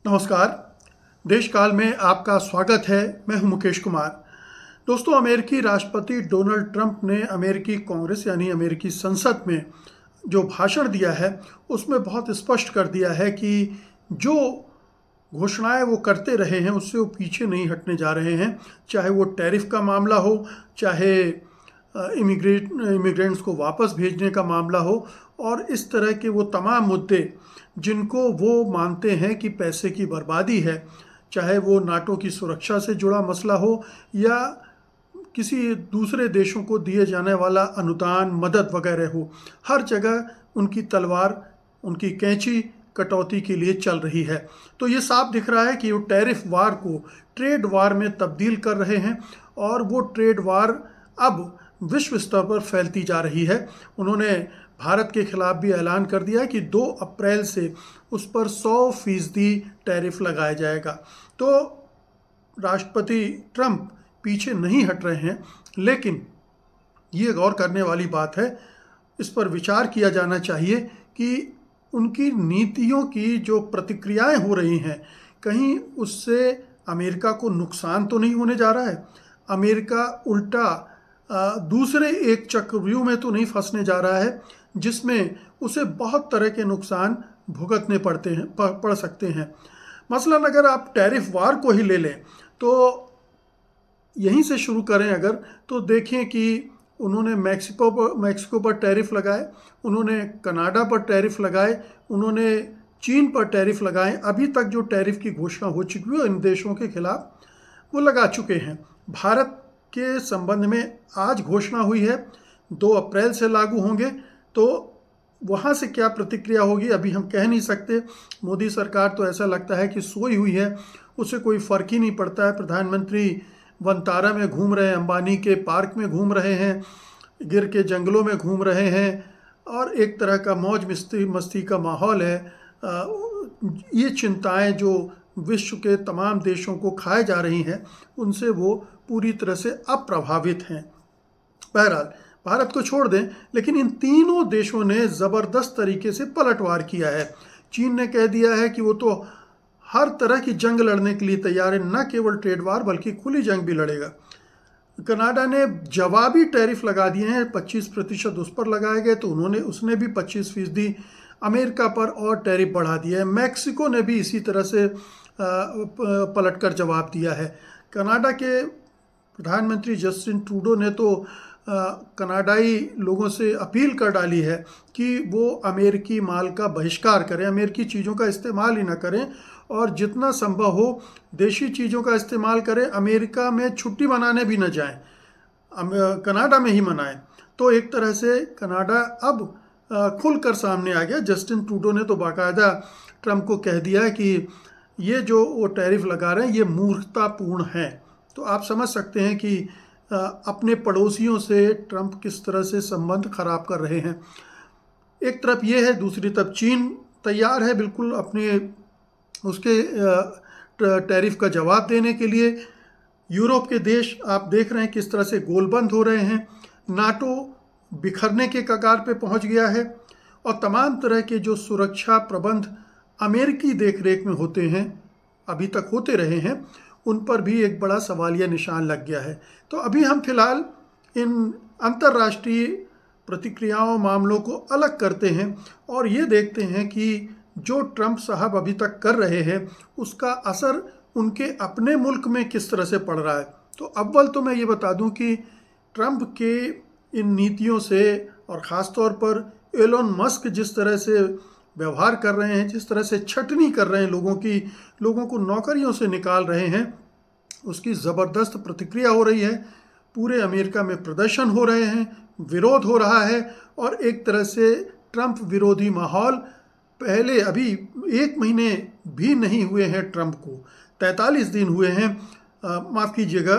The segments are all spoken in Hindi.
नमस्कार। देशकाल में आपका स्वागत है। मैं हूं मुकेश कुमार। दोस्तों, अमेरिकी राष्ट्रपति डोनाल्ड ट्रंप ने अमेरिकी कांग्रेस यानी अमेरिकी संसद में जो भाषण दिया है उसमें बहुत स्पष्ट कर दिया है कि जो घोषणाएं वो करते रहे हैं उससे वो पीछे नहीं हटने जा रहे हैं। चाहे वो टैरिफ का मामला हो, चाहे इमिग्रेंट्स को वापस भेजने का मामला हो, और इस तरह के वो तमाम मुद्दे जिनको वो मानते हैं कि पैसे की बर्बादी है, चाहे वो नाटो की सुरक्षा से जुड़ा मसला हो या किसी दूसरे देशों को दिए जाने वाला अनुदान मदद वगैरह हो, हर जगह उनकी तलवार, उनकी कैंची कटौती के लिए चल रही है। तो ये साफ दिख रहा है कि वो टैरिफ वार को ट्रेड वार में तब्दील कर रहे हैं और वो ट्रेड वार अब विश्व स्तर पर फैलती जा रही है। उन्होंने भारत के खिलाफ भी ऐलान कर दिया है कि 2 अप्रैल से उस पर 100% टैरिफ लगाया जाएगा। तो राष्ट्रपति ट्रंप पीछे नहीं हट रहे हैं, लेकिन ये गौर करने वाली बात है, इस पर विचार किया जाना चाहिए कि उनकी नीतियों की जो प्रतिक्रियाएं हो रही हैं, कहीं उससे अमेरिका को नुकसान तो नहीं होने जा रहा है। अमेरिका उल्टा दूसरे एक चक्रव्यूह में तो नहीं फंसने जा रहा है जिसमें उसे बहुत तरह के नुकसान भुगतने पड़ सकते हैं। मसलन अगर आप टैरिफ वार को ही ले लें तो यहीं से शुरू करें अगर, तो देखें कि उन्होंने मैक्सिको पर टैरिफ लगाए, उन्होंने कनाडा पर टैरिफ लगाए, उन्होंने चीन पर टैरिफ लगाए। अभी तक जो टैरिफ की घोषणा हो चुकी है इन देशों के खिलाफ वो लगा चुके हैं। भारत के संबंध में आज घोषणा हुई है 2 अप्रैल से लागू होंगे, तो वहाँ से क्या प्रतिक्रिया होगी अभी हम कह नहीं सकते। मोदी सरकार तो ऐसा लगता है कि सोई हुई है, उसे कोई फ़र्क ही नहीं पड़ता है। प्रधानमंत्री वनतारा में घूम रहे हैं, अंबानी के पार्क में घूम रहे हैं, गिर के जंगलों में घूम रहे हैं और एक तरह का मौज मस्ती का माहौल है। ये चिंताएं जो विश्व के तमाम देशों को खाए जा रही हैं उनसे वो पूरी तरह से अप्रभावित हैं। बहरहाल भारत को छोड़ दें, लेकिन इन तीनों देशों ने ज़बरदस्त तरीके से पलटवार किया है। चीन ने कह दिया है कि वो तो हर तरह की जंग लड़ने के लिए तैयार है, न केवल ट्रेड वार बल्कि खुली जंग भी लड़ेगा। कनाडा ने जवाबी टैरिफ लगा दिए हैं, 25% उस पर लगाए गए तो उसने भी 25% अमेरिका पर और टैरिफ बढ़ा दिया है। मैक्सिको ने भी इसी तरह से पलटकर जवाब दिया है। कनाडा के प्रधानमंत्री जस्टिन ट्रूडो ने तो कनाडाई लोगों से अपील कर डाली है कि वो अमेरिकी माल का बहिष्कार करें, अमेरिकी चीज़ों का इस्तेमाल ही ना करें और जितना संभव हो देशी चीज़ों का इस्तेमाल करें। अमेरिका में छुट्टी मनाने भी न जाएं, कनाडा में ही मनाएं। तो एक तरह से कनाडा अब खुलकर सामने आ गया। जस्टिन ट्रूडो ने तो बाकायदा ट्रंप को कह दिया है कि ये जो वो टैरिफ लगा रहे हैं ये मूर्खतापूर्ण है। तो आप समझ सकते हैं कि अपने पड़ोसियों से ट्रंप किस तरह से संबंध खराब कर रहे हैं। एक तरफ ये है, दूसरी तरफ चीन तैयार है बिल्कुल अपने उसके टैरिफ का जवाब देने के लिए। यूरोप के देश आप देख रहे हैं किस तरह से गोलबंद हो रहे हैं। नाटो बिखरने के कगार पे पहुंच गया है और तमाम तरह के जो सुरक्षा प्रबंध अमेरिकी देखरेख में होते हैं, अभी तक होते रहे हैं, उन पर भी एक बड़ा सवालिया निशान लग गया है। तो अभी हम फिलहाल इन अंतर्राष्ट्रीय प्रतिक्रियाओं मामलों को अलग करते हैं और ये देखते हैं कि जो ट्रंप साहब अभी तक कर रहे हैं उसका असर उनके अपने मुल्क में किस तरह से पड़ रहा है। तो अव्वल तो मैं ये बता दूं कि ट्रंप के इन नीतियों से और ख़ास तौर पर एलोन मस्क जिस तरह से व्यवहार कर रहे हैं, जिस तरह से छटनी कर रहे हैं लोगों को नौकरियों से निकाल रहे हैं, उसकी ज़बरदस्त प्रतिक्रिया हो रही है। पूरे अमेरिका में प्रदर्शन हो रहे हैं, विरोध हो रहा है और एक तरह से ट्रंप विरोधी माहौल पहले अभी 1 महीने भी नहीं हुए हैं ट्रंप को, 43 दिन हुए हैं, माफ़ कीजिएगा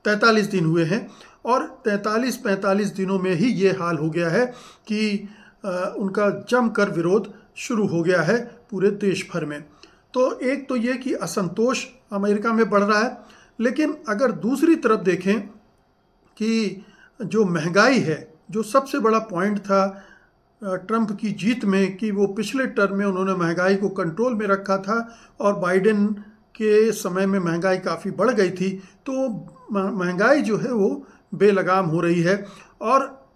43 दिन हुए हैं और 43-45 दिनों में ही ये हाल हो गया है कि उनका जमकर विरोध शुरू हो गया है पूरे देश भर में। तो एक तो ये कि असंतोष अमेरिका में बढ़ रहा है, लेकिन अगर दूसरी तरफ देखें कि जो महंगाई है, जो सबसे बड़ा पॉइंट था ट्रंप की जीत में कि वो पिछले टर्म में उन्होंने महंगाई को कंट्रोल में रखा था और बाइडेन के समय में महंगाई काफ़ी बढ़ गई थी, तो महंगाई जो है वो बेलगाम हो रही है। और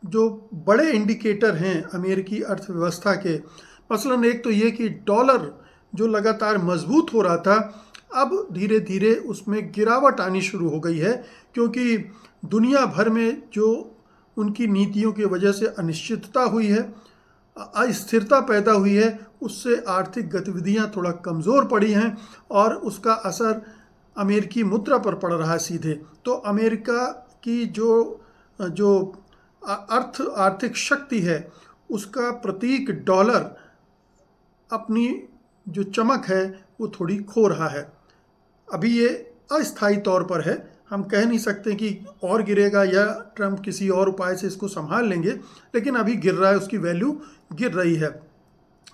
जो बड़े इंडिकेटर हैं अमेरिकी अर्थव्यवस्था के, मसलन एक तो ये कि डॉलर जो लगातार मजबूत हो रहा था, अब धीरे धीरे उसमें गिरावट आनी शुरू हो गई है, क्योंकि दुनिया भर में जो उनकी नीतियों की वजह से अनिश्चितता हुई है, अस्थिरता पैदा हुई है, उससे आर्थिक गतिविधियां थोड़ा कमज़ोर पड़ी हैं और उसका असर अमेरिकी मुद्रा पर पड़ रहा है सीधे। तो अमेरिका की जो जो आर्थिक शक्ति है, उसका प्रतीक डॉलर अपनी जो चमक है वो थोड़ी खो रहा है। अभी ये अस्थायी तौर पर है, हम कह नहीं सकते कि और गिरेगा या ट्रंप किसी और उपाय से इसको संभाल लेंगे, लेकिन अभी गिर रहा है, उसकी वैल्यू गिर रही है।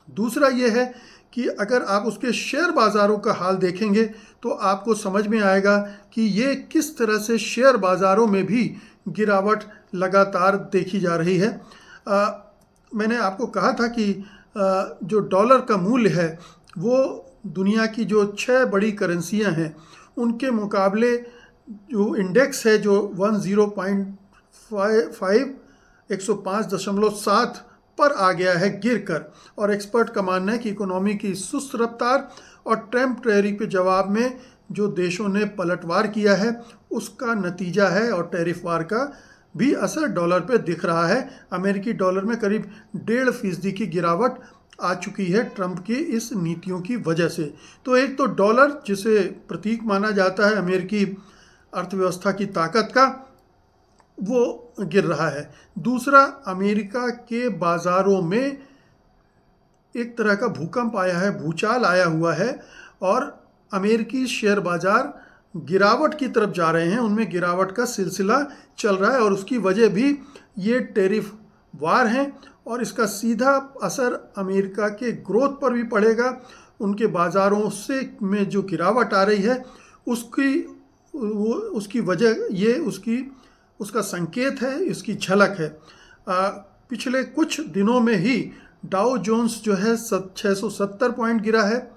दूसरा ये है कि अगर आप उसके शेयर बाज़ारों का हाल देखेंगे तो आपको समझ में आएगा कि ये किस तरह से शेयर बाज़ारों में भी गिरावट लगातार देखी जा रही है। मैंने आपको कहा था कि जो डॉलर का मूल्य है वो दुनिया की जो 6 बड़ी करेंसियां हैं उनके मुकाबले जो इंडेक्स है जो 105.7 पर आ गया है गिरकर। और एक्सपर्ट का मानना है कि इकोनॉमी की सुस्त रफ्तार और ट्रंप टैरिफ के जवाब में जो देशों ने पलटवार किया है उसका नतीजा है, और टैरिफ वार का भी असर डॉलर पे दिख रहा है। अमेरिकी डॉलर में करीब 1.5% की गिरावट आ चुकी है ट्रंप की इस नीतियों की वजह से। तो एक तो डॉलर जिसे प्रतीक माना जाता है अमेरिकी अर्थव्यवस्था की ताकत का, वो गिर रहा है। दूसरा, अमेरिका के बाज़ारों में एक तरह का भूकंप आया है, भूचाल आया हुआ है, और अमेरिकी शेयर बाज़ार गिरावट की तरफ जा रहे हैं, उनमें गिरावट का सिलसिला चल रहा है। और उसकी वजह भी ये टैरिफ वार हैं, और इसका सीधा असर अमेरिका के ग्रोथ पर भी पड़ेगा। उनके बाज़ारों से में जो गिरावट आ रही है उसकी वजह ये उसका संकेत है, इसकी झलक है। पिछले कुछ दिनों में ही डाउ जोन्स जो है 670 पॉइंट गिरा है,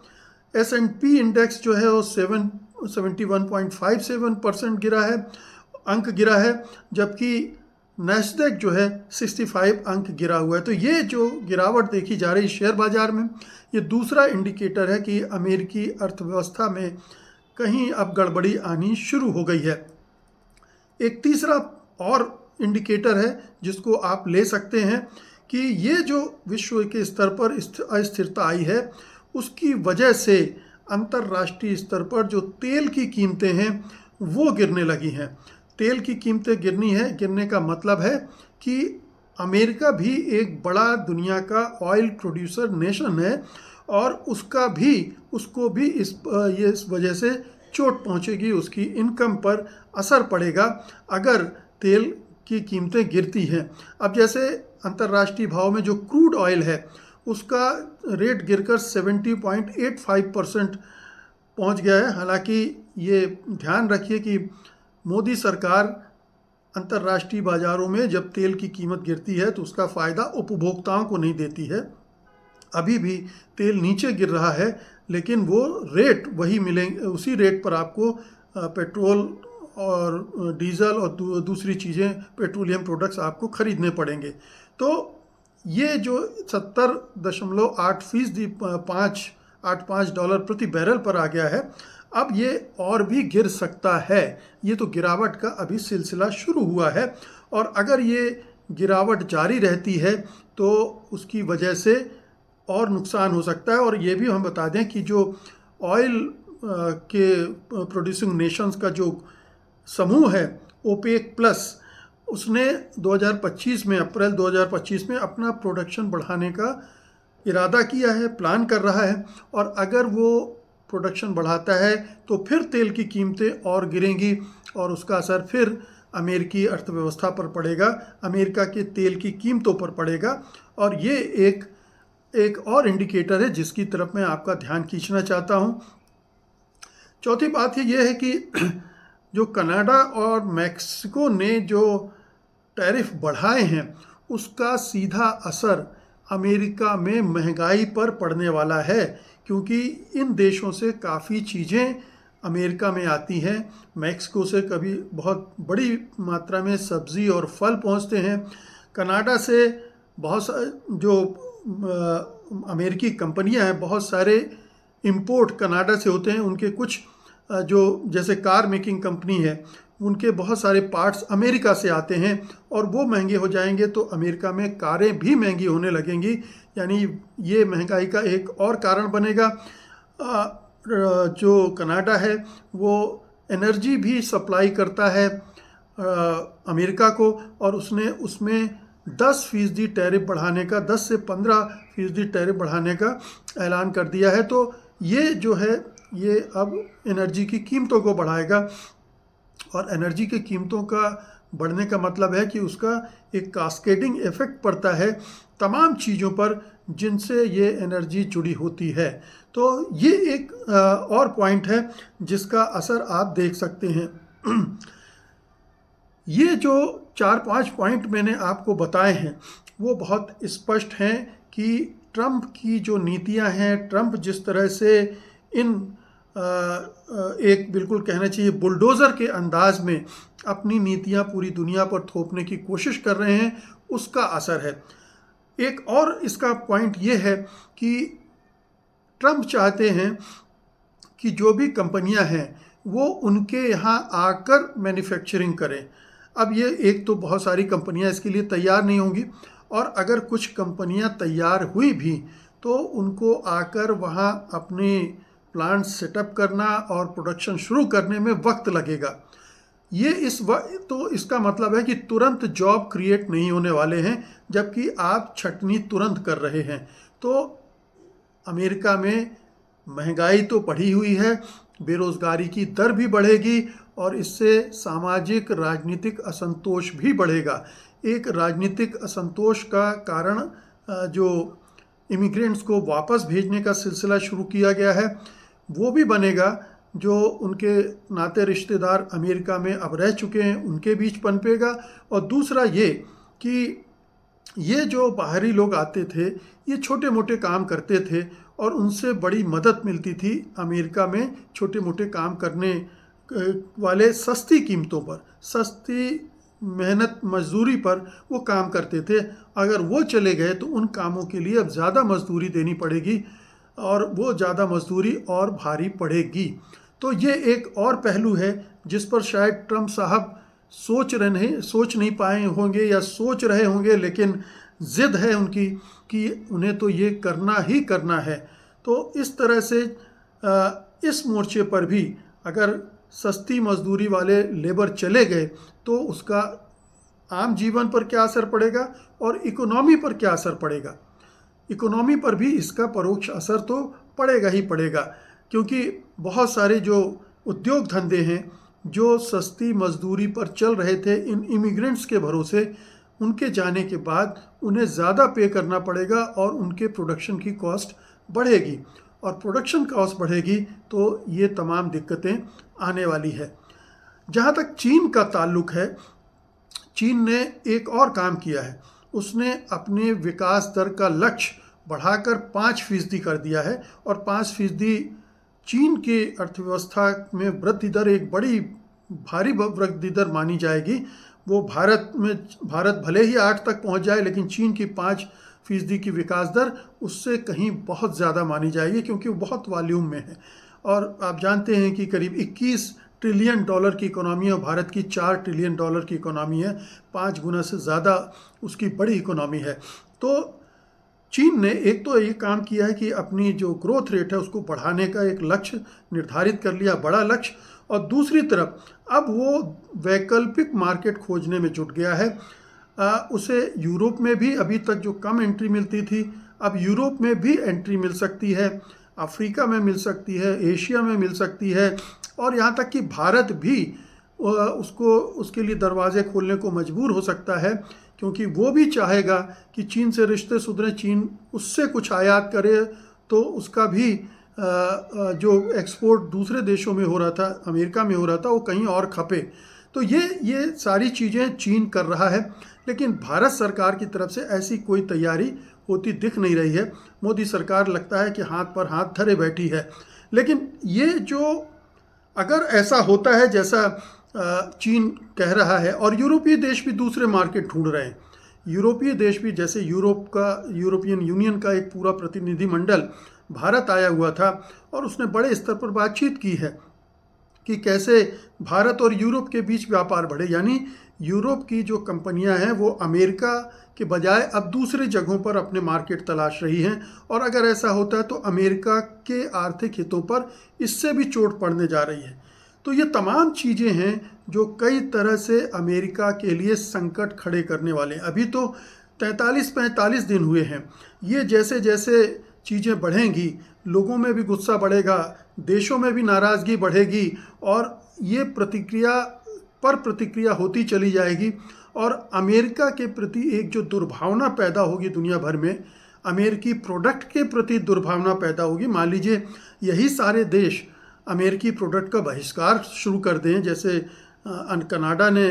S&P इंडेक्स जो है वो 71.57% अंक गिरा है, जबकि नैस्डैक जो है 65 अंक गिरा हुआ है। तो ये जो गिरावट देखी जा रही शेयर बाजार में, ये दूसरा इंडिकेटर है कि अमेरिकी अर्थव्यवस्था में कहीं अब गड़बड़ी आनी शुरू हो गई है। एक तीसरा और इंडिकेटर है जिसको आप ले सकते हैं कि ये जो विश्व के स्तर पर अस्थिरता आई है उसकी वजह से अंतर्राष्ट्रीय स्तर पर जो तेल की कीमतें हैं वो गिरने लगी हैं। तेल की कीमतें गिरने का मतलब है कि अमेरिका भी एक बड़ा दुनिया का ऑयल प्रोड्यूसर नेशन है, और उसको भी इस वजह से चोट पहुंचेगी, उसकी इनकम पर असर पड़ेगा अगर तेल की कीमतें गिरती हैं। अब जैसे अंतर्राष्ट्रीय भाव में जो क्रूड ऑयल है उसका रेट गिरकर 70.85% पहुंच गया है। हालांकि ये ध्यान रखिए कि मोदी सरकार अंतर्राष्ट्रीय बाज़ारों में जब तेल की कीमत गिरती है तो उसका फ़ायदा उपभोक्ताओं को नहीं देती है। अभी भी तेल नीचे गिर रहा है, लेकिन वो रेट वही मिलेंगे, उसी रेट पर आपको पेट्रोल और डीजल और दूसरी चीज़ें, पेट्रोलियम प्रोडक्ट्स आपको ख़रीदने पड़ेंगे। तो ये जो 70.8% $5.85 प्रति बैरल पर आ गया है, अब ये और भी गिर सकता है। ये तो गिरावट का अभी सिलसिला शुरू हुआ है, और अगर ये गिरावट जारी रहती है तो उसकी वजह से और नुकसान हो सकता है। और ये भी हम बता दें कि जो ऑयल के प्रोड्यूसिंग नेशंस का जो समूह है ओपेक प्लस, उसने 2025 में अप्रैल 2025 में अपना प्रोडक्शन बढ़ाने का इरादा किया है, प्लान कर रहा है। और अगर वो प्रोडक्शन बढ़ाता है तो फिर तेल की कीमतें और गिरेंगी, और उसका असर फिर अमेरिकी अर्थव्यवस्था पर पड़ेगा, अमेरिका के तेल की कीमतों पर पड़ेगा। और ये एक और इंडिकेटर है जिसकी तरफ मैं आपका ध्यान खींचना चाहता हूँ। चौथी बात ये है कि जो कनाडा और मैक्सिको ने जो टैरिफ बढ़ाए हैं उसका सीधा असर अमेरिका में महंगाई पर पड़ने वाला है, क्योंकि इन देशों से काफ़ी चीज़ें अमेरिका में आती हैं। मैक्सिको से कभी बहुत बड़ी मात्रा में सब्ज़ी और फल पहुंचते हैं। कनाडा से बहुत जो अमेरिकी कंपनियां हैं, बहुत सारे इंपोर्ट कनाडा से होते हैं। उनके कुछ जो जैसे कार मेकिंग कंपनी है, उनके बहुत सारे पार्ट्स अमेरिका से आते हैं और वो महंगे हो जाएंगे तो अमेरिका में कारें भी महंगी होने लगेंगी। यानी ये महंगाई का एक और कारण बनेगा। जो कनाडा है वो एनर्जी भी सप्लाई करता है अमेरिका को, और उसने उसमें 10% टैरिफ बढ़ाने का, 10 से 15% टैरिफ बढ़ाने का ऐलान कर दिया है। तो ये जो है ये अब एनर्जी की कीमतों को बढ़ाएगा, और एनर्जी की कीमतों का बढ़ने का मतलब है कि उसका एक कास्केडिंग इफेक्ट पड़ता है तमाम चीज़ों पर जिनसे ये एनर्जी जुड़ी होती है। तो ये एक और पॉइंट है जिसका असर आप देख सकते हैं। ये जो 4-5 पॉइंट मैंने आपको बताए हैं वो बहुत स्पष्ट हैं कि ट्रंप की जो नीतियां हैं, ट्रंप जिस तरह से इन एक बिल्कुल कहना चाहिए बुलडोज़र के अंदाज में अपनी नीतियां पूरी दुनिया पर थोपने की कोशिश कर रहे हैं, उसका असर है। एक और इसका पॉइंट ये है कि ट्रंप चाहते हैं कि जो भी कंपनियां हैं वो उनके यहाँ आकर मैन्युफैक्चरिंग करें। अब ये एक तो बहुत सारी कंपनियां इसके लिए तैयार नहीं होंगी, और अगर कुछ कंपनियां तैयार हुई भी तो उनको आकर वहाँ अपने प्लांट सेटअप करना और प्रोडक्शन शुरू करने में वक्त लगेगा। ये इस वक्त तो इसका मतलब है कि तुरंत जॉब क्रिएट नहीं होने वाले हैं, जबकि आप छटनी तुरंत कर रहे हैं। तो अमेरिका में महंगाई तो बढ़ी हुई है, बेरोज़गारी की दर भी बढ़ेगी, और इससे सामाजिक राजनीतिक असंतोष भी बढ़ेगा। एक राजनीतिक असंतोष का कारण जो इमिग्रेंट्स को वापस भेजने का सिलसिला शुरू किया गया है वो भी बनेगा। जो उनके नाते रिश्तेदार अमेरिका में अब रह चुके हैं उनके बीच पनपेगा। और दूसरा ये कि ये जो बाहरी लोग आते थे ये छोटे मोटे काम करते थे और उनसे बड़ी मदद मिलती थी अमेरिका में। छोटे मोटे काम करने वाले सस्ती कीमतों पर, सस्ती मेहनत मजदूरी पर वो काम करते थे। अगर वो चले गए तो उन कामों के लिए अब ज़्यादा मजदूरी देनी पड़ेगी, और वो ज़्यादा मजदूरी और भारी पड़ेगी। तो ये एक और पहलू है जिस पर शायद ट्रंप साहब सोच नहीं पाए होंगे, या सोच रहे होंगे, लेकिन ज़िद है उनकी कि उन्हें तो ये करना ही करना है। तो इस तरह से इस मोर्चे पर भी अगर सस्ती मजदूरी वाले लेबर चले गए तो उसका आम जीवन पर क्या असर पड़ेगा और इकोनॉमी पर क्या असर पड़ेगा। इकोनॉमी पर भी इसका परोक्ष असर तो पड़ेगा ही पड़ेगा, क्योंकि बहुत सारे जो उद्योग धंधे हैं जो सस्ती मजदूरी पर चल रहे थे इन इमिग्रेंट्स के भरोसे, उनके जाने के बाद उन्हें ज़्यादा पे करना पड़ेगा और उनके प्रोडक्शन की कॉस्ट बढ़ेगी, और प्रोडक्शन कॉस्ट बढ़ेगी तो ये तमाम दिक्कतें आने वाली है। जहाँ तक चीन का ताल्लुक है, चीन ने एक और काम किया है। उसने अपने विकास दर का लक्ष्य बढ़ाकर 5% कर दिया है, और 5% चीन के अर्थव्यवस्था में वृद्धि दर एक बड़ी भारी वृद्धि दर मानी जाएगी। वो भारत भले ही 8 तक पहुंच जाए, लेकिन चीन की 5% की विकास दर उससे कहीं बहुत ज़्यादा मानी जाएगी, क्योंकि वो बहुत वॉल्यूम में है। और आप जानते हैं कि करीब 21 ट्रिलियन डॉलर की इकोनॉमी है, भारत की 4 ट्रिलियन डॉलर की इकोनॉमी है, 5 गुना से ज़्यादा उसकी बड़ी इकोनॉमी है। तो चीन ने एक तो ये काम किया है कि अपनी जो ग्रोथ रेट है उसको बढ़ाने का एक लक्ष्य निर्धारित कर लिया, बड़ा लक्ष्य, और दूसरी तरफ अब वो वैकल्पिक मार्केट खोजने में जुट गया है। उसे यूरोप में भी अभी तक जो कम एंट्री मिलती थी, अब यूरोप में भी एंट्री मिल सकती है, अफ्रीका में मिल सकती है, एशिया में मिल सकती है, और यहाँ तक कि भारत भी उसके लिए दरवाजे खोलने को मजबूर हो सकता है, क्योंकि वो भी चाहेगा कि चीन से रिश्ते सुधरे, चीन उससे कुछ आयात करे तो उसका भी जो एक्सपोर्ट दूसरे देशों में हो रहा था, अमेरिका में हो रहा था, वो कहीं और खपे। तो ये सारी चीज़ें चीन कर रहा है। लेकिन भारत सरकार की तरफ से ऐसी कोई तैयारी होती दिख नहीं रही है। मोदी सरकार लगता है कि हाथ पर हाथ धरे बैठी है। लेकिन ये जो अगर ऐसा होता है जैसा चीन कह रहा है, और यूरोपीय देश भी दूसरे मार्केट ढूंढ रहे हैं, यूरोपीय देश भी, जैसे यूरोपियन यूनियन का एक पूरा प्रतिनिधिमंडल भारत आया हुआ था और उसने बड़े स्तर पर बातचीत की है कि कैसे भारत और यूरोप के बीच व्यापार बढ़े। यानी यूरोप की जो कंपनियां हैं वो अमेरिका के बजाय अब दूसरे जगहों पर अपने मार्केट तलाश रही हैं, और अगर ऐसा होता है तो अमेरिका के आर्थिक हितों पर इससे भी चोट पड़ने जा रही है। तो ये तमाम चीज़ें हैं जो कई तरह से अमेरिका के लिए संकट खड़े करने वाले हैं। अभी तो 43-45 दिन हुए हैं। ये जैसे जैसे चीज़ें बढ़ेंगी, लोगों में भी गुस्सा बढ़ेगा, देशों में भी नाराज़गी बढ़ेगी, और ये प्रतिक्रिया होती चली जाएगी, और अमेरिका के प्रति एक जो दुर्भावना पैदा होगी दुनिया भर में, अमेरिकी प्रोडक्ट के प्रति दुर्भावना पैदा होगी। मान लीजिए यही सारे देश अमेरिकी प्रोडक्ट का बहिष्कार शुरू कर दें, जैसे कनाडा ने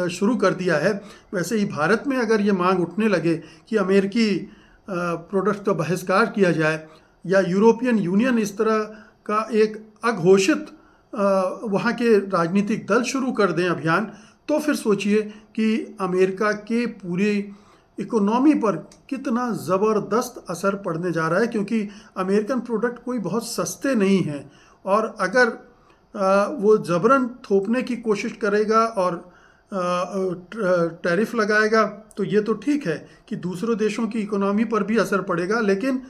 शुरू कर दिया है, वैसे ही भारत में अगर ये मांग उठने लगे कि अमेरिकी प्रोडक्ट का बहिष्कार किया जाए, या यूरोपियन यूनियन इस तरह का एक अघोषित वहाँ के राजनीतिक दल शुरू कर दें अभियान, तो फिर सोचिए कि अमेरिका के पूरी इकोनॉमी पर कितना ज़बरदस्त असर पड़ने जा रहा है। क्योंकि अमेरिकन प्रोडक्ट कोई बहुत सस्ते नहीं हैं, और अगर वो ज़बरन थोपने की कोशिश करेगा और टैरिफ लगाएगा तो ये तो ठीक है कि दूसरों देशों की इकोनॉमी पर भी असर पड़ेगा, लेकिन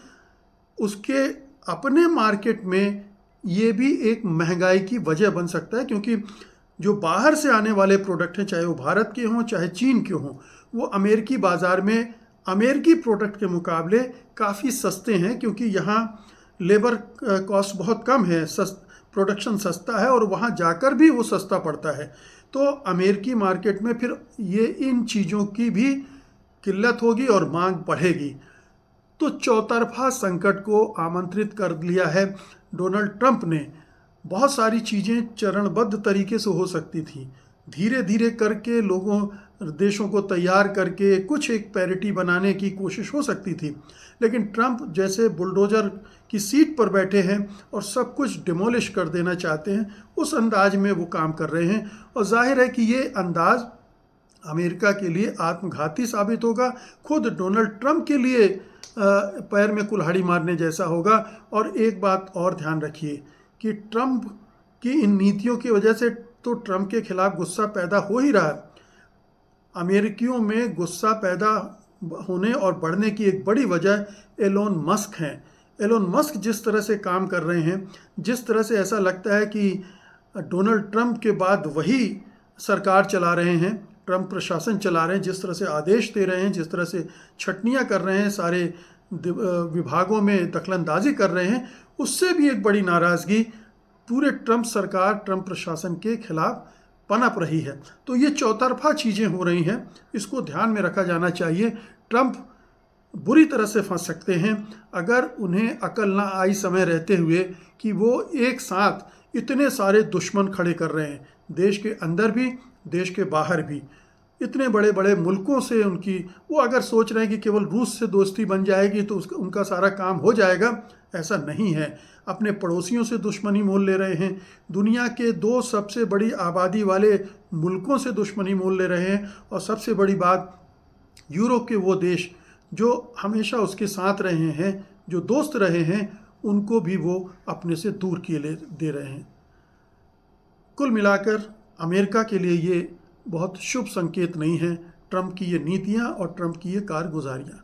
उसके अपने मार्केट में ये भी एक महंगाई की वजह बन सकता है। क्योंकि जो बाहर से आने वाले प्रोडक्ट हैं, चाहे वो भारत के हों चाहे चीन के हों, वो अमेरिकी बाज़ार में अमेरिकी प्रोडक्ट के मुकाबले काफ़ी सस्ते हैं, क्योंकि यहाँ लेबर कॉस्ट बहुत कम है, प्रोडक्शन सस्ता है, और वहाँ जाकर भी वो सस्ता पड़ता है। तो अमेरिकी मार्केट में फिर ये इन चीज़ों की भी किल्लत होगी और मांग बढ़ेगी। तो चौतरफा संकट को आमंत्रित कर लिया है डोनाल्ड ट्रंप ने। बहुत सारी चीज़ें चरणबद्ध तरीके से हो सकती थी, धीरे धीरे करके देशों को तैयार करके कुछ एक पैरिटी बनाने की कोशिश हो सकती थी, लेकिन ट्रंप जैसे बुलडोजर की सीट पर बैठे हैं और सब कुछ डिमोलिश कर देना चाहते हैं, उस अंदाज में वो काम कर रहे हैं। और जाहिर है कि ये अंदाज अमेरिका के लिए आत्मघाती साबित होगा, खुद डोनाल्ड ट्रंप के लिए पैर में कुल्हाड़ी मारने जैसा होगा। और एक बात और ध्यान रखिए कि ट्रंप की इन नीतियों की वजह से तो ट्रंप के खिलाफ गुस्सा पैदा हो ही रहा है। अमेरिकियों में गुस्सा पैदा होने और बढ़ने की एक बड़ी वजह एलोन मस्क हैं। एलोन मस्क जिस तरह से काम कर रहे हैं, जिस तरह से ऐसा लगता है कि डोनाल्ड ट्रंप के बाद वही सरकार चला रहे हैं, ट्रंप प्रशासन चला रहे हैं, जिस तरह से आदेश दे रहे हैं, जिस तरह से छटनियाँ कर रहे हैं, सारे विभागों में दखलंदाजी कर रहे हैं, उससे भी एक बड़ी नाराज़गी पूरे ट्रंप सरकार, ट्रंप प्रशासन के खिलाफ पनप रही है। तो ये चौतरफा चीज़ें हो रही हैं, इसको ध्यान में रखा जाना चाहिए। ट्रंप बुरी तरह से फंस सकते हैं अगर उन्हें अकल ना आई समय रहते हुए कि वो एक साथ इतने सारे दुश्मन खड़े कर रहे हैं, देश के अंदर भी देश के बाहर भी, इतने बड़े बड़े मुल्कों से वो अगर सोच रहे हैं कि केवल रूस से दोस्ती बन जाएगी तो उनका सारा काम हो जाएगा, ऐसा नहीं है। अपने पड़ोसियों से दुश्मनी मोल ले रहे हैं, दुनिया के 2 सबसे बड़ी आबादी वाले मुल्कों से दुश्मनी मोल ले रहे हैं, और सबसे बड़ी बात यूरोप के वो देश जो हमेशा उसके साथ रहे हैं, जो दोस्त रहे हैं, उनको भी वो अपने से दूर किए दे रहे हैं। कुल मिलाकर अमेरिका के लिए ये बहुत शुभ संकेत नहीं है, ट्रंप की ये नीतियाँ और ट्रंप की ये कारगुजारियाँ।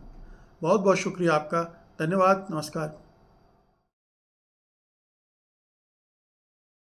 बहुत बहुत शुक्रिया आपका, धन्यवाद, नमस्कार।